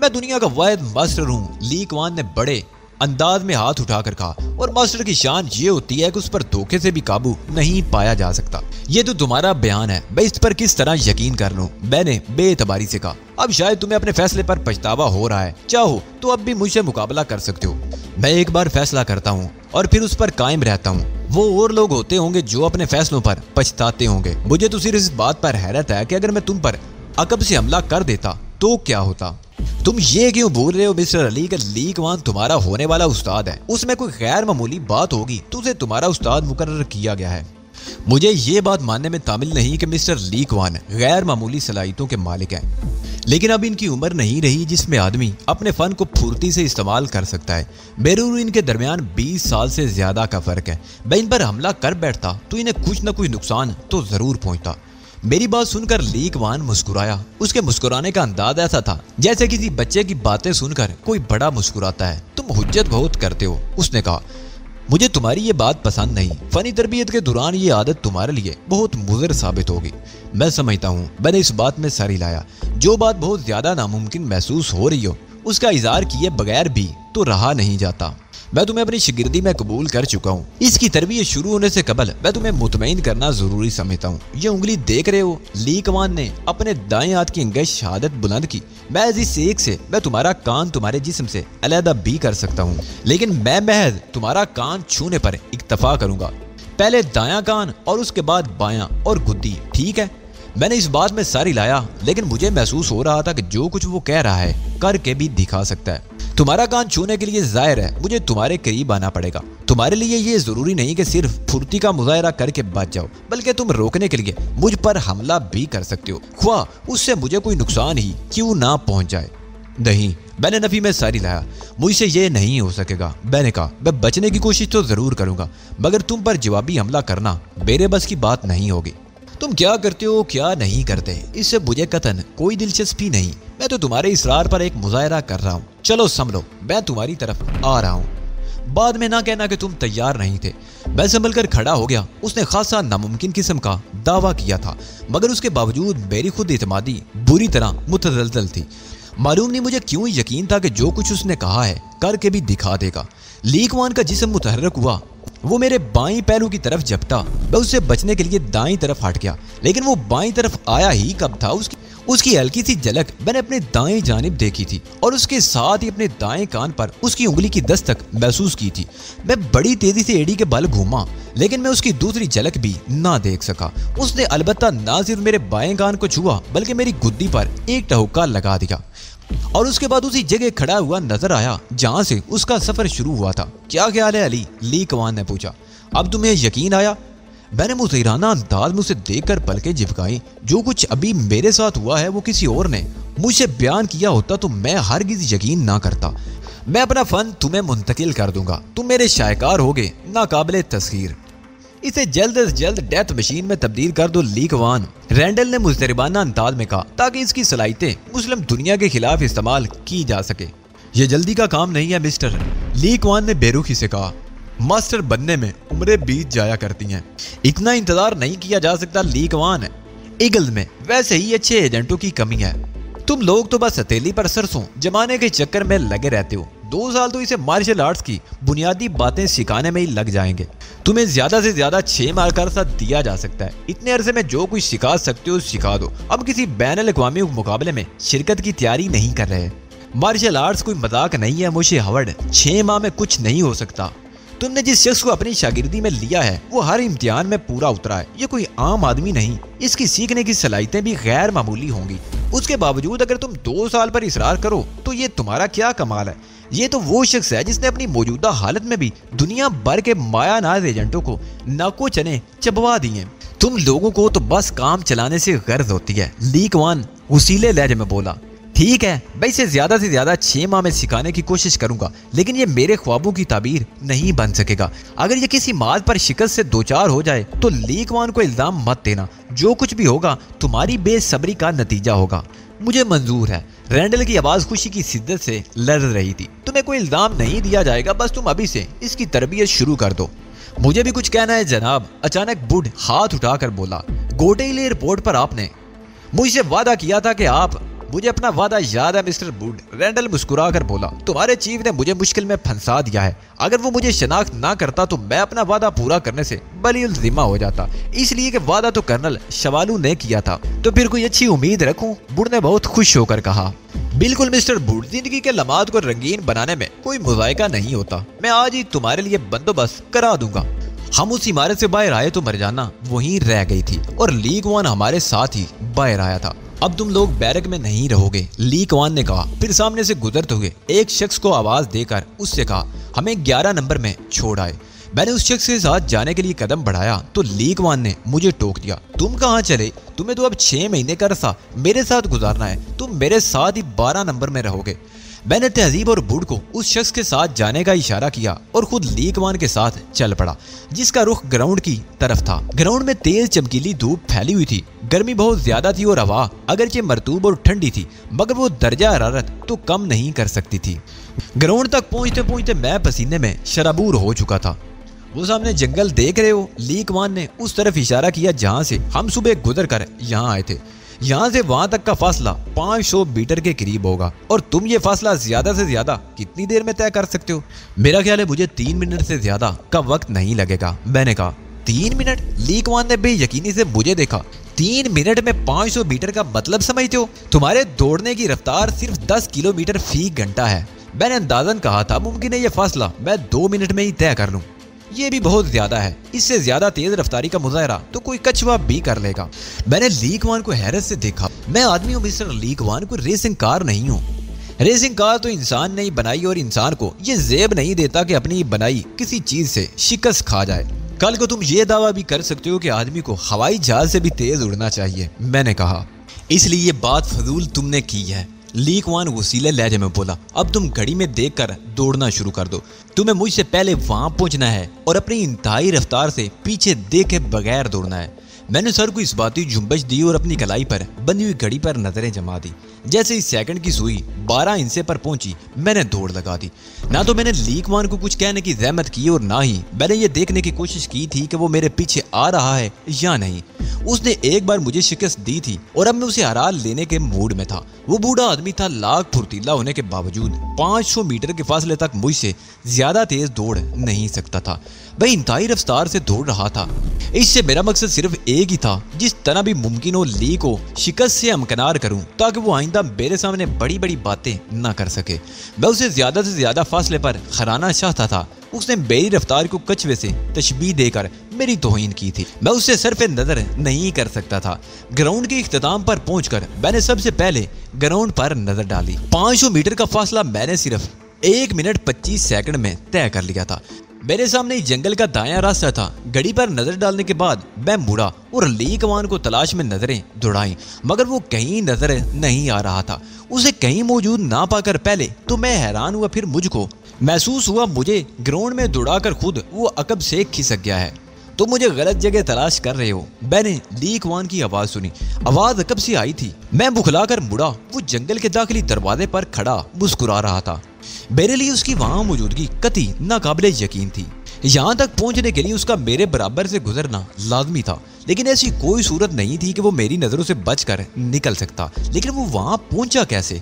मैं दुनिया का वाहिद मास्टर हूँ। ली क्वान ने बड़े अंदाज में हाथ उठाकर कहा, और मास्टर की शान ये होती है कि उस पर धोखे से भी काबू नहीं पाया जा सकता। ये तो तुम्हारा बयान है, मैं इस पर किस तरह यकीन कर लूं? मैंने बेतबारी से कहा। अब शायद तुम्हें अपने फैसले पर पछतावा हो रहा है। चाहो तो अब भी मुझसे मुकाबला कर सकते हो। मैं एक बार फैसला करता हूँ और फिर उस पर कायम रहता हूँ। वो और लोग होते होंगे जो अपने फैसलों पर पछताते होंगे। मुझे तो सिर्फ इस बात पर हैरत है कि अगर मैं तुम पर अकब से हमला कर देता तो क्या होता? तुम ये क्यों भूल रहे हो मिस्टर अली कि ली क्वान तुम्हारा होने वाला उस्ताद है? उसमें कोई गैर मामूली बात होगी तो उसे तुम्हारा उस्ताद मुकर्रर किया गया है। मुझे ये बात मानने में तामिल नहीं कि मिस्टर ली क्वान गैर मामूली सलाहियतों के मालिक हैं, लेकिन अब इनकी उम्र नहीं रही जिसमें आदमी अपने फन को फुर्ती से इस्तेमाल कर सकता है। मेरे और इनके दरमियान 20 साल से ज्यादा का फर्क है। मैं इन पर हमला कर बैठता तो इन्हें कुछ न कुछ नुकसान तो जरूर पहुंचता। मेरी बात सुनकर ली क्वान मुस्कुराया। उसके मुस्कुराने का अंदाज ऐसा था जैसे किसी बच्चे की बातें सुनकर कोई बड़ा मुस्कुराता है। तुम हुज्जत बहुत करते हो, उसने कहा। मुझे तुम्हारी ये बात पसंद नहीं। फनी तरबियत के दौरान ये आदत तुम्हारे लिए बहुत मुज़र साबित होगी। मैं समझता हूँ। मैंने इस बात में सर हिलाया। जो बात बहुत ज्यादा नामुमकिन महसूस हो रही हो उसका इज़हार किए बगैर भी तो रहा नहीं जाता। मैं तुम्हें अपनी शागिर्दी में कबूल कर चुका हूँ। इसकी तरबियत शुरू होने से कबल मैं तुम्हें मुतमईन करना जरूरी समझता हूँ। ये उंगली देख रहे हो? ली क्वान ने अपने दाएं हाथ की अंगुश शहादत बुलंद की। मैं इस एक से मैं तुम्हारा कान तुम्हारे जिस्म से अलहदा भी कर सकता हूँ, लेकिन मैं महज तुम्हारा कान छूने पर इक्तफा करूंगा। पहले दायां कान और उसके बाद बायां और गुद्दी, ठीक है? मैंने इस बात में सर हिलाया, लेकिन मुझे महसूस हो रहा था कि जो कुछ वो कह रहा है करके भी दिखा सकता है। तुम्हारा कान छूने के लिए जाहिर है मुझे तुम्हारे करीब आना पड़ेगा। तुम्हारे लिए ये जरूरी नहीं कि सिर्फ फुर्ती का मुजाहरा करके बच जाओ, बल्कि तुम रोकने के लिए मुझ पर हमला भी कर सकते हो, ख्वाह उससे मुझे कोई नुकसान ही क्यों ना पहुंच जाए। नहीं, मैंने नफी में सारी लाया। मुझसे ये नहीं हो सकेगा। मैंने कहा, मैं बचने की कोशिश तो जरूर करूंगा, मगर तुम पर जवाबी हमला करना मेरे बस की बात नहीं होगी। तुम क्या करते हो क्या नहीं करते इससे मुझे कतन कोई दिलचस्पी नहीं। मैं तो तुम्हारे इसरार पर एक मुजाहरा कर रहा हूँ। चलो संभलो, मैं तुम्हारी तरफ आ रहा हूँ। बाद में ना कहना कि तुम तैयार नहीं थे। मैं संभल कर खड़ा हो गया। उसने खासा नामुमकिन किस्म का दावा किया था, मगर उसके बावजूद मेरी खुद इत्मीनादी बुरी तरह मुतज़लज़ल थी। मालूम नहीं मुझे क्यों यकीन था कि जो कुछ उसने कहा है करके भी दिखा देगा। ली क्वान का जिस्म मुतहर्रिक हुआ। वो मेरे बाईं पहलू की तरफ झपटा। मैं उससे बचने के लिए दाईं तरफ हट गया, लेकिन वो बाईं तरफ आया ही कब था उसकी हल्की सी झलक मैंने अपने दाएं जानिब देखी थी, और उसके साथ ही अपने दाएं कान पर उसकी उंगली की दस्तक महसूस की थी। मैं बड़ी तेजी से एड़ी के बल घूमा, लेकिन मैं उसकी दूसरी झलक भी ना देख सका। उसने अलबत्ता ना सिर्फ मेरे बाएं कान को छुआ, बल्कि मेरी गुद्दी पर एक टहुक्का लगा दिया, और उसके बाद उसी जगह खड़ा हुआ नजर आया जहां से उसका सफर शुरू हुआ था। क्या ख्याल है अली? ली क्वान ने पूछा। अब तुम्हें यकीन आया? मैंने मुज़हिराना अंदाज में उसे देखकर पलकें झपकाई। जो कुछ अभी मेरे साथ हुआ है वो किसी और ने मुझसे बयान किया होता तो मैं हरगिज़ यकीन ना करता। मैं अपना फन तुम्हें मुंतकिल कर दूंगा। तुम मेरे शायकार होगे, नाकाबिले तस्खीर। इसे जल्द से जल्द डेथ मशीन में तब्दील कर दो ली क्वान, रैंडल ने मुस्तरबाना अंदाज में कहा, ताकि इसकी सलाहियतें मुस्लिम दुनिया के खिलाफ इस्तेमाल की जा सके। यह जल्दी का काम नहीं है मिस्टर, ली क्वान ने बेरुखी से कहा। मास्टर बनने में उम्रें बीत जाया करती हैं। इतना इंतजार नहीं किया जा सकता ली क्वान। ईगल में वैसे ही अच्छे एजेंटों की कमी है। तुम लोग तो बस हथेली पर सरसों जमाने के चक्कर में लगे रहते हो। 2 साल तो इसे मार्शल आर्ट्स की बुनियादी बातें सिखाने में ही लग जाएंगे। तुम्हें ज्यादा से ज्यादा 6 माह का अरसा दिया जा सकता है। इतने अरसे में जो कुछ सिखा सकते हो सिखा दो। अब किसी बैनुल अक़वामी मुकाबले में शिरकत की तैयारी नहीं कर रहे। मार्शल आर्ट्स कोई मजाक नहीं है मुझे हवर्ड। 6 माह में कुछ नहीं हो सकता। तुमने जिस शख्स को अपनी शागिर्दी में लिया है वो हर इम्तिहान में पूरा उतरा है। ये कोई आम आदमी नहीं। इसकी सीखने की सलाहियतें भी गैर मामूली होंगी। उसके बावजूद अगर तुम 2 साल पर इसरार करो तो ये तुम्हारा क्या कमाल है। ये तो वो शख्स है जिसने अपनी मौजूदा हालत में भी दुनिया भर के मायानाज एजेंटों को नाको चने चबवा दिए। तुम लोगों को तो बस काम चलाने से गर्ज होती है। ली क्वान उसीले लहजे में बोला। ठीक है, मैं इसे ज्यादा से ज्यादा 6 माह में सिखाने की कोशिश करूंगा, लेकिन ये मेरे ख्वाबों की ताबीर नहीं बन सकेगा। अगर ये किसी माद पर शिकस्त से दो चार हो जाए तो लीकवान को इल्जाम मत देना। जो कुछ भी होगा तुम्हारी बेसब्री का नतीजा होगा। मुझे मंजूर है। रैंडल की आवाज खुशी की शिद्दत से लड़ रही थी। तुम्हें कोई इल्जाम नहीं दिया जाएगा, बस तुम अभी से इसकी तरबियत शुरू कर दो। मुझे भी कुछ कहना है जनाब, अचानक बुड हाथ उठाकर बोला। गोटेल एयरपोर्ट पर आपने मुझसे वादा किया था कि आप। मुझे अपना वादा याद है मिस्टर बुड, रैंडल मुस्कुरा कर बोला। तुम्हारे चीफ ने मुझे मुश्किल में फंसा दिया है। अगर वो मुझे शनाख्त ना करता तो मैं अपना वादा पूरा करने से बलीउल जिम्मा हो जाता, इसलिए कि वादा तो कर्नल शवालू ने किया था। तो फिर कोई अच्छी उम्मीद रखूं? बुड ने बहुत खुश होकर कहा। बिल्कुल मिस्टर बुड, जिंदगी के लम्हात को रंगीन बनाने में कोई मुज़ायका नहीं होता। मैं आज ही तुम्हारे लिए बंदोबस्त करा दूंगा। हम उस इमारत से बाहर आए तो मरजाना वहीं रह गई थी और लीकवान हमारे साथ ही बाहर आया था। अब तुम लोग बैरक में नहीं रहोगे, लीकवान ने कहा। फिर सामने से गुजरते हुए एक शख्स को आवाज देकर उससे कहा, हमें 11 नंबर में छोड़ आए। मैंने उस शख्स के साथ जाने के लिए कदम बढ़ाया तो लीकवान ने मुझे टोक दिया। तुम कहाँ चले? तुम्हें तो अब 6 महीने का अरसा मेरे साथ गुजारना है। तुम मेरे साथ ही 12 नंबर में रहोगे। मैंने तहजीब और बुड को उस शख्स के साथ जाने का इशारा किया और खुद लीकवान के साथ चल पड़ा, जिसका रुख ग्राउंड की तरफ था। ग्राउंड में तेज चमकीली धूप फैली हुई थी। गर्मी बहुत ज्यादा थी और हवा अगरचे मरतूब और ठंडी थी, मगर वो दर्जा हरारत तो कम नहीं कर सकती थी। ग्राउंड तक पहुंचते पहुंचते मैं पसीने में शराबूर हो चुका था। वो सामने जंगल देख रहे हो? लीकवान ने उस तरफ इशारा किया जहां से हम सुबह गुजर कर यहाँ आए थे। यहाँ से वहां तक का फासला 500 मीटर के करीब होगा और तुम ये फासला ज्यादा से ज्यादा कितनी देर में तय कर सकते हो? मेरा ख्याल है मुझे 3 मिनट से ज्यादा का वक्त नहीं लगेगा। मैंने कहा 3 मिनट? लीकवान ने बेयकीनी से मुझे देखा। 3 मिनट में 500 मीटर का मतलब समझते हो? तुम्हारे दौड़ने की रफ्तार सिर्फ 10 किलोमीटर फी घंटा है। मैंने अंदाजन कहा था मुमकिन है ये फासला मैं 2 मिनट में ही तय कर लूं। ये भी बहुत ज्यादा है। इससे ज्यादा तेज रफ्तारी का मुजाहरा तो कोई कछुआ भी कर लेगा। मैंने लीकवान को हैरत से देखा। मैं आदमी हूँ मिस्टर लीकवान, कोई रेसिंग कार नहीं हूँ। रेसिंग कार तो इंसान ने ही बनाई और इंसान को ये जेब नहीं देता कि अपनी बनाई किसी चीज से शिकस्त खा जाए। कल को तुम ये दावा भी कर सकते हो कि आदमी को हवाई जहाज से भी तेज उड़ना चाहिए। मैंने कहा इसलिए ये बात फजूल तुमने की है। लीकवान वसीले लहजे में बोला। अब तुम घड़ी में देखकर दौड़ना शुरू कर दो। तुम्हें मुझसे पहले वहां पहुंचना है और अपनी इंतहाई रफ्तार से पीछे देखे बगैर दौड़ना है। मैंने सर को इस बाती जुम्बश दी और अपनी कलाई पर बंधी हुई घड़ी पर नजरें जमा दी। जैसे इस सेकंड की सुई 12 इंचे पर पहुंची, मैंने दौड़ लगा दी। ना तो मैंने लीकवान को कुछ कहने की जहमत की और ना ही मैंने ये देखने की कोशिश की थी कि वो मेरे पीछे आ रहा है या नहीं। उसने एक बार मुझे शिकस्त दी थी और अब मैं उसे हरा लेने के मूड में था। वो बूढ़ा आदमी था, लाख फुर्तीला होने के बावजूद 500 मीटर के फासले तक मुझसे ज्यादा तेज दौड़ नहीं सकता था। वह इंतहाई रफ्तार से दौड़ रहा था। इससे मेरा मकसद सिर्फ एक ही था, जिस तरह भी मुमकिन हो ली को शिकस्त से हमकनार करूं ताकि वो आइंदा मेरे सामने बड़ी बड़ी बातें ना कर सके। मैं उसे ज्यादा से ज्यादा फासले पर हराना चाहता था। उसने मेरी रफ्तार को कछुए से तशबीह देकर मेरी तौहीन की थी। मैं उससे सरफे नजर नहीं कर सकता था। ग्राउंड के इख्तिताम पर पहुंचकर मैंने सबसे पहले ग्राउंड पर नजर डाली। 500 मीटर का फासला मैंने सिर्फ 1 मिनट 25 सेकंड में तय कर लिया था। मेरे सामने जंगल का दायां रास्ता था। घड़ी पर नजर डालने के बाद मैं मुड़ा और लीकवान को तलाश में नजरें दौड़ाई, मगर वो कहीं नजर नहीं आ रहा था। उसे कहीं मौजूद ना पाकर पहले तो मैं हैरान हुआ, फिर मुझको महसूस हुआ मुझे ग्राउंड में दौड़ाकर खुद वो अकब से खिसक गया है। तो मुझे गलत जगह तलाश कर रहे हो। मैंने लीकवान की आवाज सुनी। आवाज अकब से आई थी। मैं बुखलाकर मुड़ा। वो जंगल के दाखिली दरवाजे पर खड़ा मुस्कुरा रहा था। मेरे लिए उसकी वहां मौजूदगी कतई नाकाबिले यकीन थी। यहाँ तक पहुंचने के लिए उसका मेरे बराबर से गुजरना लाजमी था, लेकिन ऐसी कोई सूरत नहीं थी कि वो मेरी नजरों से बचकर निकल सकता। लेकिन वो वहां पहुंचा कैसे?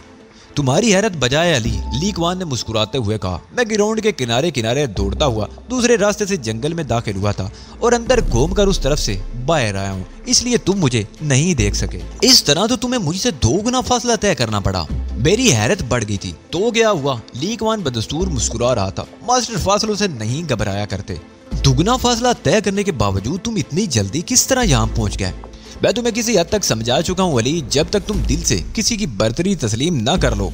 तुम्हारी हैरत बजाय अली, लीकवान ने मुस्कुराते हुए कहा। मैं ग्राउंड के किनारे किनारे दौड़ता हुआ दूसरे रास्ते से जंगल में दाखिल हुआ था और अंदर घूमकर उस तरफ से बाहर आया हूँ, इसलिए तुम मुझे नहीं देख सके। इस तरह तो तुम्हें मुझसे 2 गुना फासला तय करना पड़ा। मेरी हैरत बढ़ गई थी। तो क्या हुआ? लीकवान बदस्तूर मुस्कुरा रहा था। मास्टर फासलों से नहीं घबराया करते। दुगना फासला तय करने के बावजूद तुम इतनी जल्दी किस तरह यहाँ पहुंच गए? मैं तुम्हें किसी हद तक समझा चुका हूँ अली। जब तक तुम दिल से किसी की बर्तरी तस्लीम न कर लो,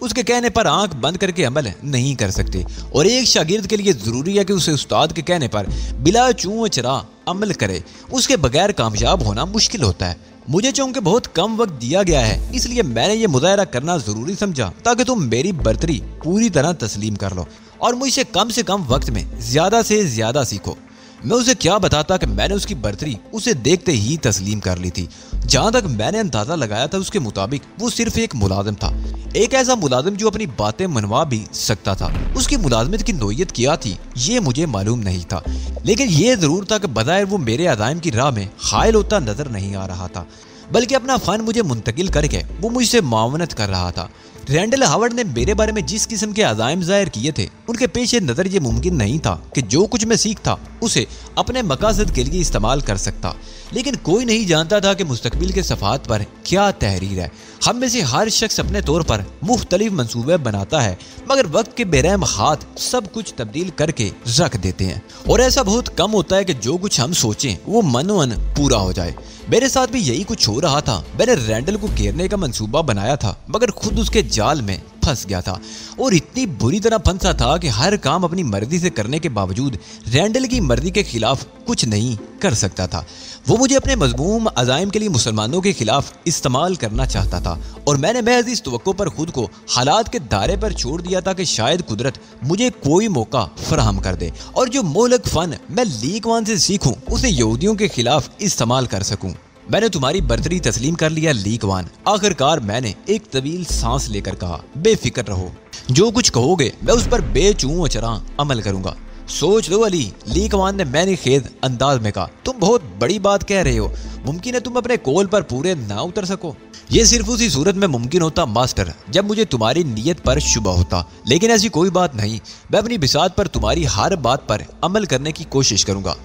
उसके कहने पर आंख बंद करके अमल नहीं कर सकते। और एक शागिर्द के लिए जरूरी है कि उसे उस्ताद के कहने पर बिला चूं चरा अमल करे। उसके बगैर कामयाब होना मुश्किल होता है। मुझे चूंकि बहुत कम वक्त दिया गया है, इसलिए मैंने ये मुजाहरा करना जरूरी समझा ताकि तुम मेरी बर्तरी पूरी तरह तस्लीम कर लो और मुझसे कम से कम वक्त में ज्यादा से ज्यादा सीखो। मैं उसे क्या बताता कि मैंने उसकी बर्तरी उसे देखते ही तस्लीम कर ली थी। जहां तक मैंने अंदाजा लगाया था उसके मुताबिक वो सिर्फ एक मुलाजिम था, एक ऐसा मुलाजिम जो अपनी बातें मनवा भी सकता था। उसकी मुलाजमत की नोयत क्या थी ये मुझे मालूम नहीं था, लेकिन ये जरूर था कि बज़ाहिर वो मेरे अज़ाइम की राह में हायल होता नजर नहीं आ रहा था, बल्कि अपना फन मुझे मुंतकिल करके वो मुझसे मावनत कर रहा था। रैंडल हावर्ड ने मेरे बारे में जिस किस्म के अज़ाइम जाहिर किए थे, उनके पेश नज़र ये मुमकिन नहीं था कि जो कुछ मैं सीखता उसे अपने मकासद के लिए इस्तेमाल कर सकता। लेकिन कोई नहीं जानता था कि मुस्तकबिल के सफ़ात पर क्या तहरीर है। हम में से हर शख्स अपने तौर पर मुख्तलिफ मंसूबे बनाता है, मगर वक्त के बेरहम हाथ सब कुछ तब्दील करके रख देते हैं और ऐसा बहुत कम होता है कि जो कुछ हम सोचें वो मनोअन पूरा हो जाए। मेरे साथ भी यही कुछ हो रहा था। मैंने रैंडल को घेरने का मंसूबा बनाया था, मगर खुद उसके जाल में फंस गया था और इतनी बुरी तरह फंसा था कि हर काम अपनी मर्जी से करने के बावजूद रैंडल की मर्जी के खिलाफ कुछ नहीं कर सकता था। वो मुझे अपने मजमूम अज़ाइम के लिए मुसलमानों के खिलाफ इस्तेमाल करना चाहता था और मैंने महज इस तवक्को पर खुद को हालात के दायरे पर छोड़ दिया था कि शायद कुदरत मुझे कोई मौका फराहम कर दे और जो मोहलक फन मैं लीक वान से सीखूं उसे यहूदियों के खिलाफ इस्तेमाल कर सकूं। मैंने तुम्हारी बर्तरी तस्लीम कर लिया लीकवान। आखिरकार मैंने एक तवील सांस लेकर कहा, बेफिक्र रहो, जो कुछ कहोगे मैं उस पर बेचूं चरा अमल करूंगा। सोच लो अली, लीकवान ने मैंने खेद अंदाज में कहा, तुम बहुत बड़ी बात कह रहे हो। मुमकिन है तुम अपने कोल पर पूरे ना उतर सको। ये सिर्फ उसी सूरत में मुमकिन होता मास्टर जब मुझे तुम्हारी नीयत पर शुबा होता, लेकिन ऐसी कोई बात नहीं। मैं अपनी बिसात पर तुम्हारी हर बात पर अमल करने की कोशिश करूंगा।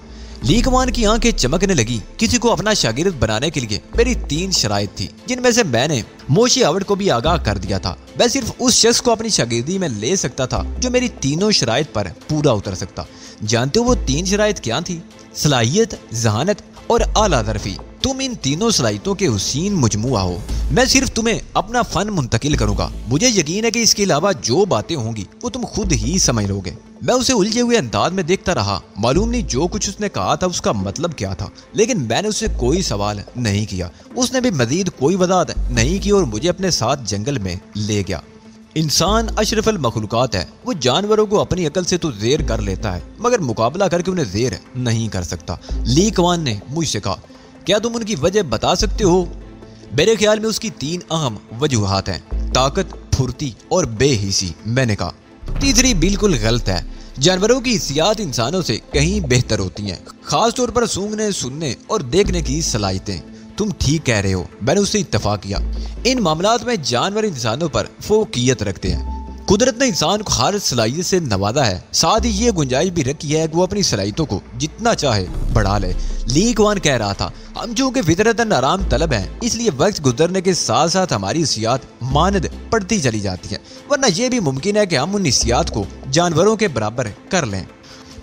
लीकवान की आंखें चमकने लगी। किसी को अपना शागिर्द बनाने के लिए मेरी 3 शराइत थी, जिनमें से मैंने मोशी हावर्ड को भी आगाह कर दिया था। मैं सिर्फ उस शख्स को अपनी शागिर्दी में ले सकता था जो मेरी तीनों शराइत पर पूरा उतर सकता। जानते हो वो 3 शराइत क्या थी? सलाहियत, जहानत और आला दरफी। तुम इन तीनों सलाहियतों के हुसीन मुजमुआ हो। मैं सिर्फ तुम्हें अपना फन मुंतकिल करूंगा। मुझे यकीन है कि इसके अलावा जो बातें होंगी वो तुम खुद ही समझ लोगे। मैं उसे उलझे हुए अंदाज में देखता रहा। मालूम नहीं जो कुछ उसने कहा था उसका मतलब क्या था, लेकिन मैंने उससे कोई सवाल नहीं किया। उसने भी मजीद कोई वजाहत नहीं की और मुझे अपने साथ जंगल में ले गया। इंसान अशरफल मखलूकात है। वो जानवरों को अपनी अकल से तो ज़ेर कर लेता है, मगर मुकाबला करके उन्हें ज़ेर नहीं कर सकता। लीकवान ने मुझसे कहा, क्या तुम उनकी वजह बता सकते हो? मेरे ख्याल में उसकी 3 अहम वजूहात हैं, ताकत, फुर्ती और बेहिसी। मैंने कहा, तीसरी बिल्कुल गलत है। जानवरों की हिस्सियात इंसानों से कहीं बेहतर होती हैं, खास तौर पर सूंघने, सुनने और देखने की सलाहियतें। तुम ठीक कह रहे हो, मैंने उससे इत्तफाक किया। इन मामलात में जानवर इंसानों पर फोकियत रखते हैं। कुदरत ने इंसान को हर सलाहियत से नवाजा है, साथ ही ये गुंजाइश भी रखी है कि वो अपनी सलाहियतों को जितना चाहे बढ़ा ले। लीकवान कह रहा था, हम चूंकि फितरतन आराम तलब हैं, इसलिए वक्त गुजरने के साथ साथ हमारी हिस्सियात मानद पड़ती चली जाती है, वरना यह भी मुमकिन है कि हम उन हिस्सियात को जानवरों के बराबर कर लें।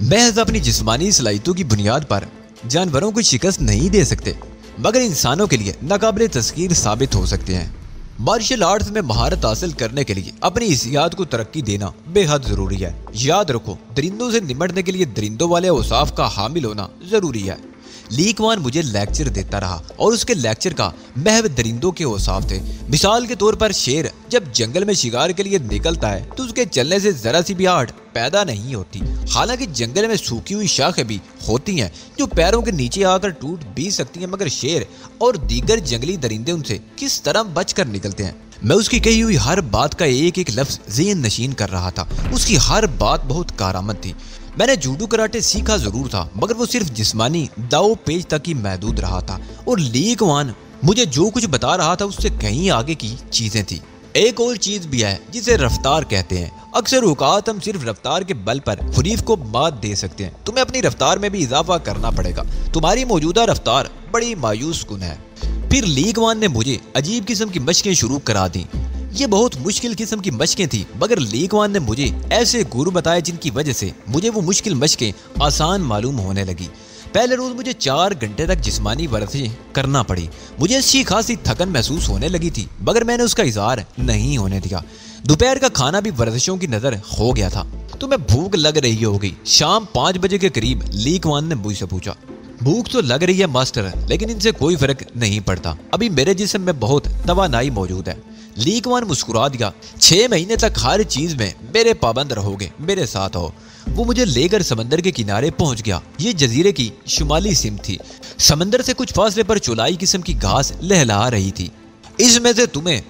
महज अपनी जिस्मानी सलाहियतों की बुनियाद पर जानवरों को शिकस्त नहीं दे सकते, मगर इंसानों के लिए नाकाबिले तस्कीर साबित हो सकते हैं। मार्शल आर्ट्स में महारत हासिल करने के लिए अपनी हिस्सियात को तरक्की देना बेहद जरूरी है। याद रखो, दरिंदों से निमटने के लिए दरिंदों वाले औसाफ का हामिल होना जरूरी है। लीकवान मुझे लेक्चर देता रहा और उसके लेक्चर का महव दरिंदों के औसाफ थे। मिसाल के तौर पर शेर जब जंगल में शिकार के लिए निकलता है तो उसके चलने से जरा सी भी आहट पैदा नहीं होती। हालांकि जंगल में सूखी हुई शाखें भी होती हैं जो पैरों के नीचे आकर टूट भी सकती हैं, मगर शेर और दीगर जंगली दरिंदे उनसे किस तरह बचकर निकलते हैं। मैं उसकी कही हुई हर बात का एक एक लफ्ज ज़हन नशीन कर रहा था। उसकी हर बात बहुत कारआमद थी। मैंने जूडो कराटे सीखा जरूर था, मगर वो सिर्फ जिस्मानी दाव पेच तक ही महदूद रहा था और लीकवान मुझे जो कुछ बता रहा था उससे कहीं आगे की चीजें थी। एक और चीज भी है जिसे रफ्तार कहते हैं। अक्सर औकात हम सिर्फ रफ्तार के बल पर हुरीफ को मात दे सकते हैं। तुम्हें अपनी रफ्तार में भी इजाफा करना पड़ेगा। तुम्हारी मौजूदा रफ्तार बड़ी मायूस कुन है। फिर लीकवान ने मुझे अजीब किस्म की मशकें शुरू करा दी। ये बहुत मुश्किल किस्म की मशकें थी, मगर लीकवान ने मुझे ऐसे गुरु बताए जिनकी वजह से मुझे वो मुश्किल मशकें आसान मालूम होने लगी। पहले रोज मुझे 4 घंटे तक जिस्मानी वर्जिश करना पड़ी। मुझे अच्छी खासी थकन महसूस होने लगी थी, मगर मैंने उसका इजहार नहीं होने दिया। दोपहर का खाना भी वर्जिशों की नजर हो गया था। तुम्हें भूख लग रही होगी। शाम 5 बजे के करीब लीकवान ने मुझसे पूछा, भूख तो लग रही है मास्टर, लेकिन इनसे कोई फर्क नहीं पड़ता। अभी मेरे जिस्म में बहुत तवानाई मौजूद है। लीकवान मुस्कुरा दिया। 6 महीने तक हर चीज में मेरे पाबंद रहोगे, मेरे साथ हो। वो मुझे लेकर समंदर के किनारे पहुंच गया। ये जजीरे की शुमाली सिमत थी। समंदर से कुछ फासले पर चौलाई किस्म की घास लहला रही थी। इसमें से तुम्हें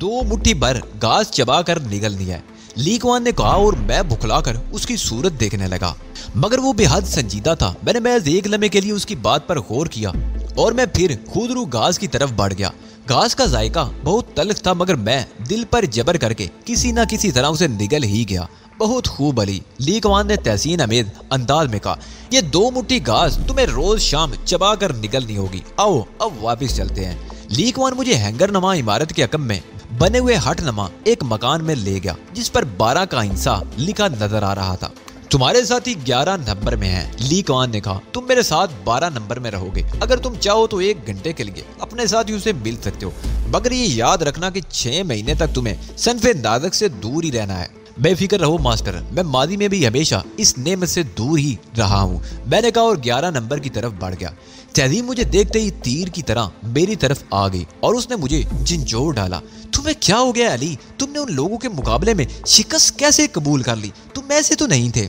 2 मुट्ठी भर घास चबा कर निगलनी है, लीकवान ने कहा, और मैं भुखलाकर उसकी सूरत देखने लगा। मगर वो बेहद संजीदा था। मैंने महज एक लम्हे के लिए उसकी बात पर गौर किया और मैं फिर खुद रू घास की तरफ बढ़ गया। घास का जायका बहुत तल्ख था, मगर मैं दिल पर जबर करके किसी न किसी तरह उसे निगल ही गया। बहुत खूब अली, लीकवान ने तहसीन अमीद अंदाज में कहा। ये 2 मुट्ठी घास तुम्हें रोज शाम चबा कर निगलनी होगी। आओ अब वापस चलते हैं। लीकवान मुझे हैंगर नमा इमारत के अकम में बने हुए हट नमा एक मकान में ले गया, जिस पर 12 का हिस्सा लिखा नजर आ रहा था। तुम्हारे साथी 11 नंबर में है, लीकवान ने कहा। तुम मेरे साथ 12 नंबर में रहोगे। अगर तुम चाहो तो 1 घंटे के लिए अपने साथियों से मिल सकते हो, मगर ये याद रखना कि 6 महीने तक तुम्हें सनफे नाज़क से दूर ही रहना है। बेफिक्र रहो मास्टर, मैं मादी में भी हमेशा इस नेमत से दूर ही रहा हूँ, मैंने कहा, और 11 नंबर की तरफ बढ़ गया। तहजीब मुझे देखते ही तीर की तरह मेरी तरफ आ गई और उसने मुझे झंझोर डाला। तुम्हें क्या हो गया अली? तुमने उन लोगों के मुकाबले में शिकस्त कैसे कबूल कर ली? तुम ऐसे तो नहीं थे।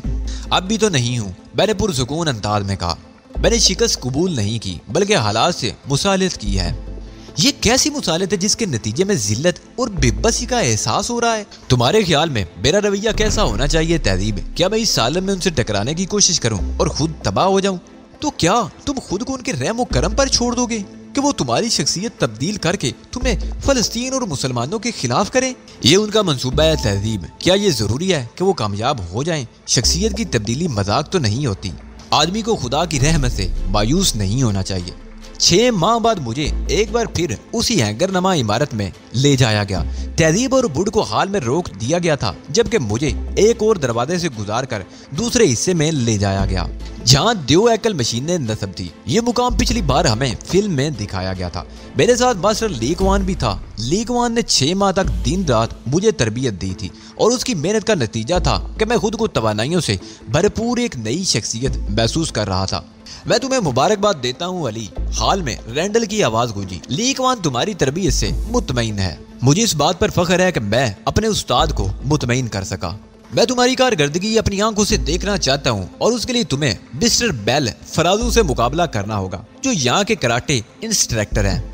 अब भी तो नहीं हूँ, मैंने पुरसुकून अंदाज में कहा। मैंने शिकस्त कबूल नहीं की, बल्कि हालात से मुसालत की है। ये कैसी मुसालत है जिसके नतीजे में जिल्लत और बेबसी का एहसास हो रहा है? तुम्हारे ख्याल में मेरा रवैया कैसा होना चाहिए तहजीब? क्या मैं इस सालम में उनसे टकराने की कोशिश करूं और खुद तबाह हो जाऊं? तो क्या तुम खुद को उनके रहम और करम पर छोड़ दोगे कि वो तुम्हारी शख्सियत तब्दील करके तुम्हें फलस्तीन और मुसलमानों के खिलाफ करें? ये उनका मंसूबा है तहजीब। क्या ये जरूरी है कि वो कामयाब हो जाएं? शख्सियत की तब्दीली मजाक तो नहीं होती। आदमी को खुदा की रहमत से मायूस नहीं होना चाहिए। 6 माह बाद मुझे एक बार फिर उसी हैंगर नमा इमारत में ले जाया गया। तहजीब और बुढ़ को हाल में रोक दिया गया था, जबकि मुझे एक और दरवाजे से गुजार कर दूसरे हिस्से में ले जाया गया, जहां 2 एकल मशीनें नस्ब थी। ये मुकाम पिछली बार हमें फिल्म में दिखाया गया था। मेरे साथ मास्टर लीकवान भी था। लीकवान ने 6 माह तक दिन रात मुझे तरबियत दी थी और उसकी मेहनत का नतीजा था कि मैं खुद को तवानाइयों से भरपूर एक नई शख्सियत महसूस कर रहा था। मैं तुम्हें मुबारकबाद देता हूँ अली। हाल में रैंडल की आवाज गूंजी। लीकवान तुम्हारी तरबियत से मुतमईन है। मुझे इस बात पर फख्र है कि मैं अपने उस्ताद को मुतमईन कर सका। मैं तुम्हारी कारकर्दगी अपनी आंखों से देखना चाहता हूँ और उसके लिए तुम्हें मिस्टर बेल फराजू से मुकाबला करना होगा, जो यहाँ के कराटे इंस्ट्रक्टर हैं।